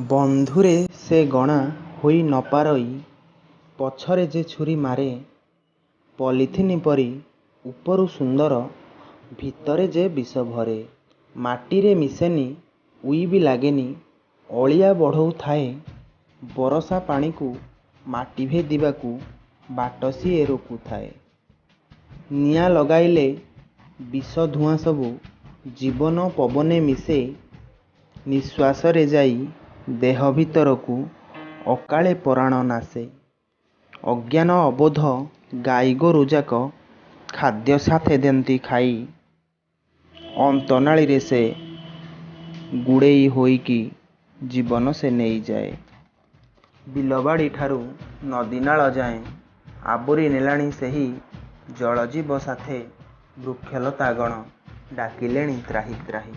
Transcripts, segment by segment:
ବନ୍ଧୁରେ ସେ ଗଣା ହୋଇ ନ ପାରଇ, ପଛରେ ଯେ ଛୁରୀ ମାରେ। ପଲିଥିନି ପରି ଉପରୁ ସୁନ୍ଦର, ଭିତରେ ଯେ ବିଷ ଭରେ। ମାଟିରେ ମିଶେନି, ଉଇ ବି ଲାଗେନି, ଅଳିଆ ବଢ଼ଉଥାଏ। ବରଷା ପାଣିକୁ ମାଟି ଭେଦିବାକୁ ବାଟ ସିଏ ରୋକୁଥାଏ। ନିଆଁ ଲଗାଇଲେ ବିଷ ଧୂଆଁ ସବୁ ଜୀବନ ପବନେ ମିଶେ। ନିଃଶ୍ୱାସରେ ଯାଇ ଦେହ ଭିତରକୁ ଅକାଳେ ପରାଣ ନାଶେ। ଅଜ୍ଞାନ ଅବୋଧ ଗାଈଗୋରୁଯାକ ଖାଦ୍ୟ ସାଥେ ଦନ୍ତି ଖାଇ। ଅନ୍ତନାଳୀରେ ସେ ଗୁଡ଼େଇ ହୋଇକି ଜୀବନ ସେ ନେଇଯାଏ। ବିଲବାଡ଼ି ଠାରୁ ନଦୀନାଳ ଯାଏଁ ଆବୋରି ନେଲାଣି ସେହି ଜଳଜୀବ ସାଥେ। ବୃକ୍ଷଲତାଗଣ ଡାକିଲେଣି ତ୍ରାହି ତ୍ରାହି।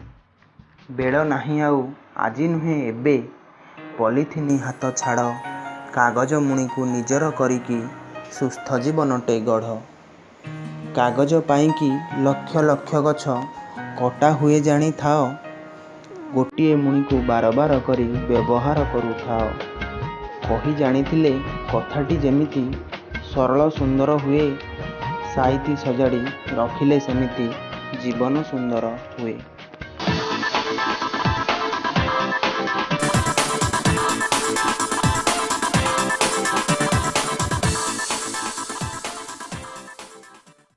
ବେଳ ନାହିଁ ଆଉ ଆଜି ନୁହେଁ ଏବେ, ପଲିଥିନି ହାତ ଛାଡ଼। କାଗଜ ମୁଣିକୁ ନିଜର କରିକି ସୁସ୍ଥ ଜୀବନଟେ ଗଢ଼। କାଗଜ ପାଇଁକି ଲକ୍ଷ ଲକ୍ଷ ଗଛ କଟା ହୁଏ ଜାଣିଥାଅ। ଗୋଟିଏ ମୁଣିକୁ ବାର ବାର କରି ବ୍ୟବହାର କରୁଥାଅ। କହି ଜାଣିଥିଲେ କଥାଟି ଯେମିତି ସରଳ ସୁନ୍ଦର ହୁଏ। ସାଇତି ସଜାଡ଼ି ରଖିଲେ ସେମିତି ଜୀବନ ସୁନ୍ଦର ହୁଏ।